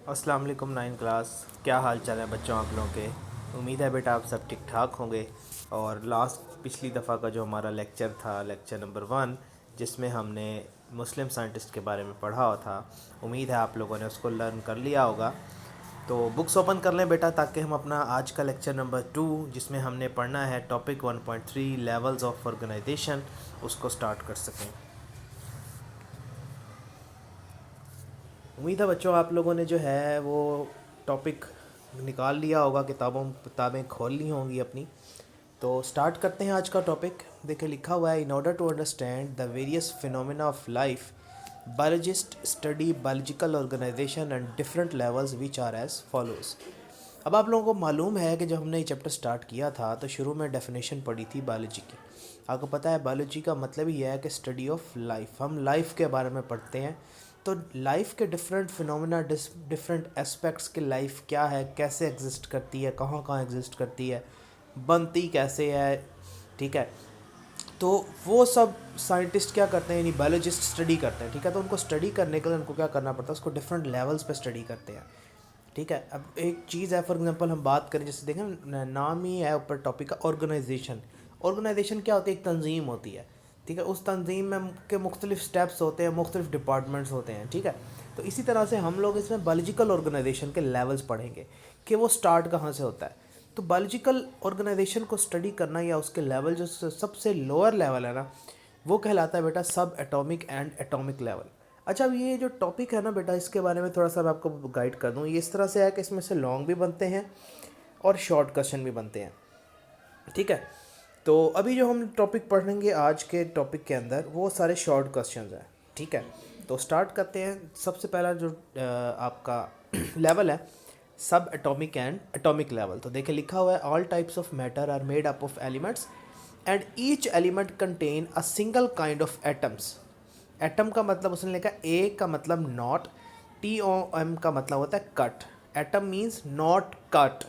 अस्सलाम वालेकुम nine class. क्या हाल चाल है बच्चों आप लोगों के। उम्मीद है बेटा आप सब ठीक ठाक होंगे। और पिछली दफ़ा का जो हमारा लेक्चर था, लेक्चर नंबर 1, जिसमें हमने मुस्लिम साइंटिस्ट के बारे में पढ़ा हुआ था, उम्मीद है आप लोगों ने उसको लर्न कर लिया होगा। तो बुक्स ओपन कर लें बेटा, ताकि हम अपना आज का लेक्चर नंबर 2, जिसमें हमने पढ़ना है टॉपिक 1.3 लेवल्स ऑफ ऑर्गेनाइजेशन, उसको स्टार्ट कर सकें। उम्मीद है बच्चों आप लोगों ने जो है वो टॉपिक निकाल लिया होगा, किताबें खोल ली होंगी अपनी। तो स्टार्ट करते हैं आज का टॉपिक। देखिए लिखा हुआ है, in order to understand the various phenomena of life biologist study biological organisation and different levels which are as follows. अब आप लोगों को मालूम है कि जब हमने ये चैप्टर स्टार्ट किया था तो शुरू में डेफिनेशन पढ़ी थी बायोलॉजी की। आपको पता है बायोलॉजी का मतलब ही है कि स्टडी ऑफ लाइफ, हम लाइफ के बारे में पढ़ते हैं। तो लाइफ के डिफरेंट फिनोमेना, डिफरेंट एस्पेक्ट्स के लाइफ क्या है, कैसे एग्जिस्ट करती है, कहाँ कहाँ एग्जिस्ट करती है, बनती कैसे है, ठीक है। तो वो सब साइंटिस्ट क्या करते हैं, यानी बायोलॉजिस्ट स्टडी करते हैं, ठीक है। तो उनको स्टडी करने के लिए उनको क्या करना पड़ता है, उसको डिफरेंट लेवल्स पे स्टडी करते हैं, ठीक है। अब एक चीज़ है, फॉर एग्जांपल हम बात करें, जैसे देखें नाम ही है ऊपर टॉपिक का, ऑर्गेनाइजेशन। ऑर्गेनाइजेशन क्या होती है, एक तंजीम होती है, ठीक है। उस तंजीम में के मुख्तलिफ स्टेप्स होते हैं, मुख्तलिफ डिपार्टमेंट्स होते हैं, ठीक है। तो इसी तरह से हम लोग इसमें बायोलॉजिकल ऑर्गेनाइजेशन के लेवल्स पढ़ेंगे कि वो स्टार्ट कहाँ से होता है। तो बायोलॉजिकल ऑर्गेनाइजेशन को स्टडी करना या उसके लेवल जो सबसे लोअर लेवल है ना, वो कहलाता है बेटा सब एटॉमिक एंड एटॉमिक लेवल। अच्छा, अब ये जो टॉपिक है ना बेटा, इसके बारे में थोड़ा सा मैं आपको गाइड कर दूँ। ये इस तरह से है कि इसमें से लॉन्ग भी बनते हैं और शॉर्ट क्वेश्चन भी बनते हैं, ठीक है। तो अभी जो हम टॉपिक पढ़ेंगे आज के टॉपिक के अंदर, वो सारे शॉर्ट क्वेश्चंस हैं, ठीक है। तो स्टार्ट करते हैं। सबसे पहला जो आपका लेवल है, सब एटॉमिक एंड एटॉमिक लेवल। तो देखिए लिखा हुआ है, all types of matter are made up of elements and each element contain a single kind of atoms. Atom का मतलब उसने लिखा, ए का मतलब नॉट, टी ओ एम का मतलब होता है cut. Atom means not cut,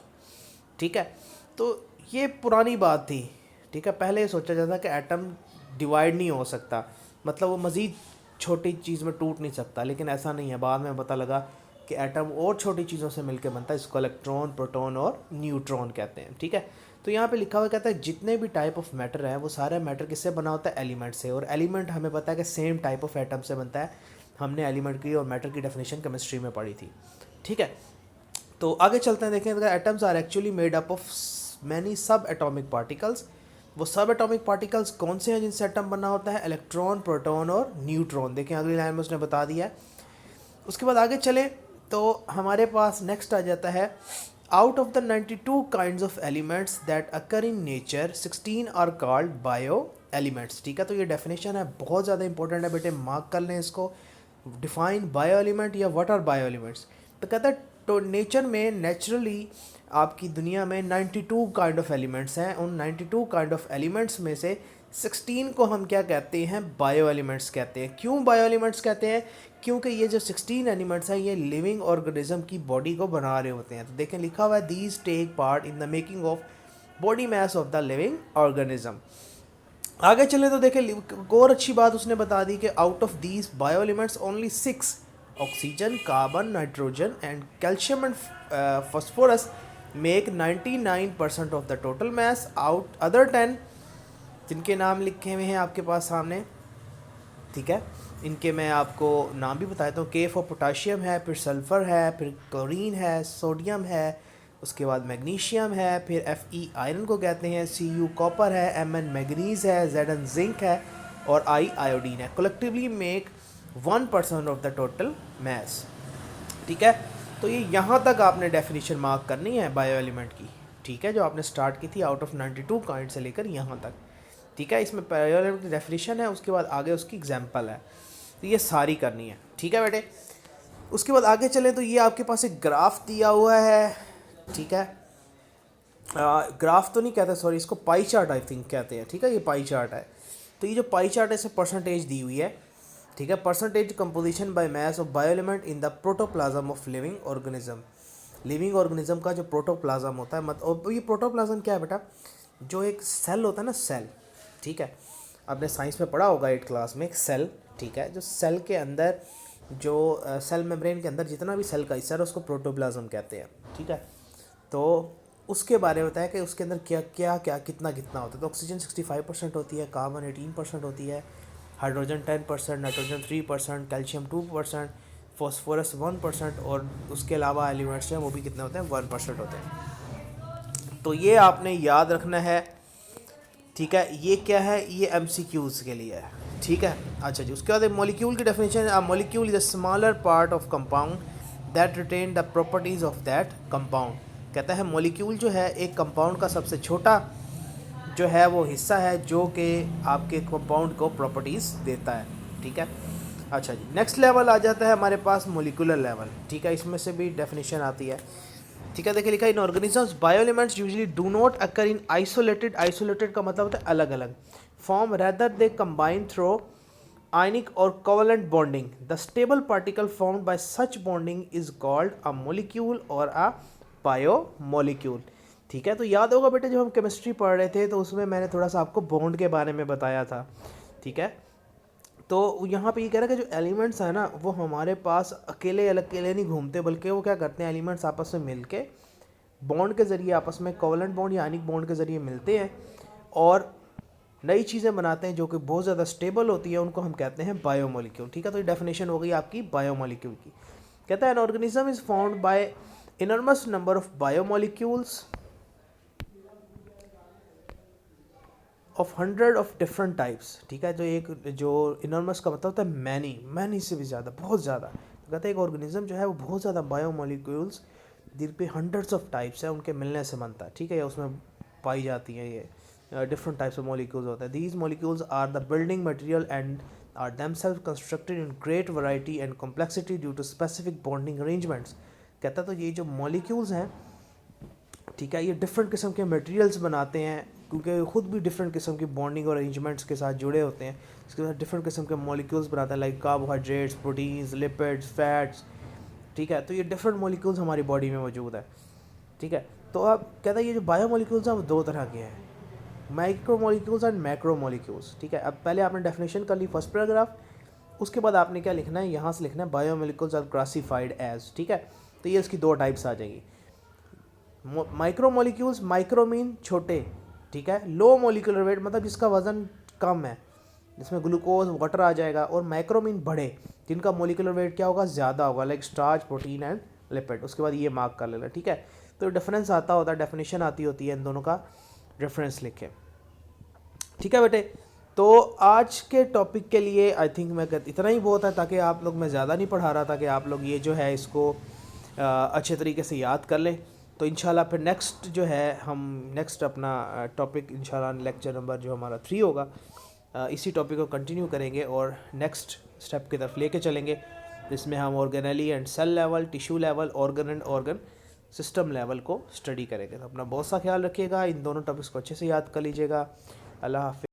ठीक है। तो ये पुरानी बात थी, ठीक है। पहले ये सोचा जाता कि एटम डिवाइड नहीं हो सकता, मतलब वो मज़ीद छोटी चीज़ में टूट नहीं सकता, लेकिन ऐसा नहीं है। बाद में पता लगा कि एटम और छोटी चीज़ों से मिलकर बनता है, इसको इलेक्ट्रॉन, प्रोटॉन और न्यूट्रॉन कहते हैं, ठीक है। तो यहाँ पे लिखा हुआ कहता है जितने भी टाइप ऑफ मैटर है वो सारे मैटर किससे बना होता है, एलिमेंट से। और एलिमेंट हमें पता है कि सेम टाइप ऑफ एटम से बनता है। हमने एलिमेंट की और मैटर की डेफिनेशन केमिस्ट्री में पढ़ी थी, ठीक है। तो आगे चलते हैं, देखें atoms are actually made up of many sub atomic particles. वो सब एटॉमिक पार्टिकल्स कौन से हैं जिनसे एटम बना होता है, इलेक्ट्रॉन, प्रोटॉन और न्यूट्रॉन। देखें अगली लाइन में उसने बता दिया है। उसके बाद आगे चले तो हमारे पास नेक्स्ट आ जाता है, out of the 92 kinds of elements that occur in nature 16 are called bio elements, ठीक है। तो ये डेफिनेशन है, बहुत ज़्यादा इंपॉर्टेंट है बेटे, मार्क कर लें इसको। डिफाइन बायो एलिमेंट या व्हाट आर बायो एलिमेंट्स। तो कहता है तो नेचर में नेचुरली आपकी दुनिया में 92 काइंड ऑफ एलिमेंट्स हैं। उन 92 काइंड ऑफ एलिमेंट्स में से 16 को हम क्या कहते हैं, बायो एलिमेंट्स कहते हैं। क्यों बायो एलिमेंट्स कहते हैं, क्योंकि ये जो 16 एलिमेंट्स हैं ये लिविंग ऑर्गेनिज्म की बॉडी को बना रहे होते हैं। तो देखें लिखा हुआ है, these take part in the making of body mass of the living organism. आगे चले तो देखें एक और अच्छी बात उसने बता दी कि out of these bio elements only 6, oxygen, carbon, nitrogen and calcium and phosphorus make 99% of the total mass. Out other 10 जिनके नाम लिखे हुए हैं आपके पास सामने, ठीक है, इनके मैं आपको नाम भी बता देता हूँ। के फॉर पोटाशियम है, फिर सल्फ़र है, फिर क्लोरीन है, सोडियम है, उसके बाद मैग्नीशियम है, फिर एफ ई आयरन को कहते हैं, सी यू कॉपर है, एम एन मैगनीज़ है, जेड एन जिंक है और आई आयोडीन है। Collectively make 1% of the total mess, ठीक है। तो ये यहाँ तक आपने डेफिनेशन मार्क करनी है बायो एलिमेंट की, ठीक है, जो आपने स्टार्ट की थी आउट ऑफ 92 काइंड से लेकर यहाँ तक, ठीक है। इसमें बायो एलिमेंट की डेफिनेशन है, उसके बाद आगे उसकी एग्जाम्पल है। तो ये सारी करनी है, ठीक है बेटे। उसके बाद आगे चलें तो ये आपके पास एक ग्राफ दिया हुआ है, ठीक है। ग्राफ तो नहीं कहते, सॉरी, इसको पाई चार्ट आई थिंक कहते हैं, ठीक है। ये पाई चार्ट है। तो ये जो पाई चार्ट है इसमें परसेंटेज दी हुई है, ठीक है। Percentage composition by mass of bio element in the protoplasm of living organism. Living organism का जो प्रोटोप्लाज्म होता है, मतलब ये प्रोटोप्लाज्म क्या है बेटा, जो एक सेल होता है ना, सेल, ठीक है। आपने साइंस में पढ़ा होगा 8 क्लास में, एक सेल, ठीक है। जो सेल के अंदर जो सेल मेम्ब्रेन के अंदर जितना भी सेल का हिस्सा है उसको प्रोटोप्लाज्म कहते हैं, ठीक है। तो उसके बारे में बताया कि उसके अंदर क्या क्या क्या कितना कितना होता है। तो ऑक्सीजन 65% होती है, कार्बन 18% होती है, हाइड्रोजन 10%, नाइट्रोजन 3%, कैल्शियम 2%, फॉस्फोरस 1%, और उसके अलावा एलिमेंट्स हैं वो भी कितने होते हैं, 1% होते हैं। तो ये आपने याद रखना है, ठीक है। ये क्या है, ये MCQs के लिए है, ठीक है। अच्छा जी, उसके बाद मॉलिक्यूल की डेफिनेशन है, molecule is a smaller part of compound that retain the properties of that compound. कहता है मॉलिक्यूल जो है एक कंपाउंड का सबसे छोटा जो है वो हिस्सा है जो कि आपके कंपाउंड को प्रॉपर्टीज़ देता है, ठीक है। अच्छा जी, नेक्स्ट लेवल आ जाता है हमारे पास मॉलिक्यूलर लेवल, ठीक है। इसमें से भी डेफिनेशन आती है, ठीक है। देखिए लिखा है in organisms bio elements usually do not occur in isolated, isolated का मतलब होता है अलग अलग form, rather they combine through ionic or covalent bonding. The stable particle formed by such bonding is called a molecule or a biomolecule, ठीक है। तो याद होगा बेटे जब हम केमिस्ट्री पढ़ रहे थे तो उसमें मैंने थोड़ा सा आपको बॉन्ड के बारे में बताया था, ठीक है। तो यहाँ पे ये कह रहा है कि जो एलिमेंट्स हैं ना वो हमारे पास अकेले अलग अकेले नहीं घूमते, बल्कि वो क्या करते हैं, एलिमेंट्स आपस में मिलके बॉन्ड के ज़रिए आपस में कोवलेंट बॉन्ड या आयनिक बॉन्ड के ज़रिए मिलते हैं और नई चीज़ें बनाते हैं जो कि बहुत ज़्यादा स्टेबल होती है, उनको हम कहते हैं बायोमोलिक्यूल, ठीक है। तो ये डेफिनेशन हो गई आपकी बायोमोलिक्यूल की। कहता है an organism is found by enormous number of biomolecules of 100 of different types, ठीक है। जो इनॉर्मस का मतलब होता है मैनी, मैनी से भी ज़्यादा, बहुत ज़्यादा। तो कहते हैं एक ऑर्गेनिज्म जो है वो बहुत ज़्यादा बायोमोलिक्यूल्स जिन पे हंड्रेड्स ऑफ टाइप्स है उनके मिलने से बनता है, ठीक है, या उसमें पाई जाती हैं ये डिफरेंट टाइप्स ऑफ मॉलिक्यूल्स होते हैं। These molecules are the building material and are themselves constructed in great variety and complexity due to specific bonding arrangements. कहता है तो ये जो मॉलिक्यूल्स हैं, ठीक है, ये डिफरेंट किस्म के मटेरियल्स बनाते हैं क्योंकि खुद भी डिफरेंट किस्म की बॉन्डिंग और अरेंजमेंट्स के साथ जुड़े होते हैं। इसके साथ डिफरेंट किस्म के मॉलिक्यूल्स बनाते हैं like carbohydrates, proteins, lipids, fats, ठीक है। तो ये डिफरेंट मॉलिक्यूल्स हमारी बॉडी में मौजूद है, ठीक है। तो अब कहता है ये जो बायो मॉलिक्यूल्स हैं वो दो तरह के हैं, micro molecules and macro molecules, ठीक है। अब पहले आपने डेफिनेशन कर ली फर्स्ट पैराग्राफ, उसके बाद आपने क्या लिखना है, यहाँ से लिखना है bio molecules are classified as, ठीक है। तो ये इसकी दो टाइप्स आ जाएगी। माइक्रो मॉलिक्यूल्स, माइक्रो मीन छोटे, ठीक है, लो मॉलिक्यूलर वेट मतलब जिसका वजन कम है, जिसमें ग्लूकोज वाटर आ जाएगा, और माइक्रो मीन बड़े जिनका मॉलिक्यूलर वेट क्या होगा, ज़्यादा होगा, like starch, protein and lipid. उसके बाद ये मार्क कर लेना, ठीक है। तो डिफरेंस आता होता है, डेफिनेशन आती होती है, इन दोनों का रेफरेंस लिखें, ठीक है बेटे। तो आज के टॉपिक के लिए आई थिंक मैं इतना ही बहुत है, ताकि आप लोग, मैं ज़्यादा नहीं पढ़ा रहा था कि आप लोग ये जो है इसको अच्छे तरीके से याद कर लें। तो इंशाल्लाह फिर नेक्स्ट जो है हम नेक्स्ट अपना टॉपिक इंशाल्लाह लेक्चर नंबर जो हमारा 3 होगा, इसी टॉपिक को कंटिन्यू करेंगे और नेक्स्ट स्टेप की तरफ लेके चलेंगे, जिसमें हम organelle and cell level, tissue level, organ and organ system level को स्टडी करेंगे। तो अपना बहुत सा ख्याल रखिएगा, इन दोनों टॉपिक्स को अच्छे से याद कर लीजिएगा। अल्लाह हाफ़िज़।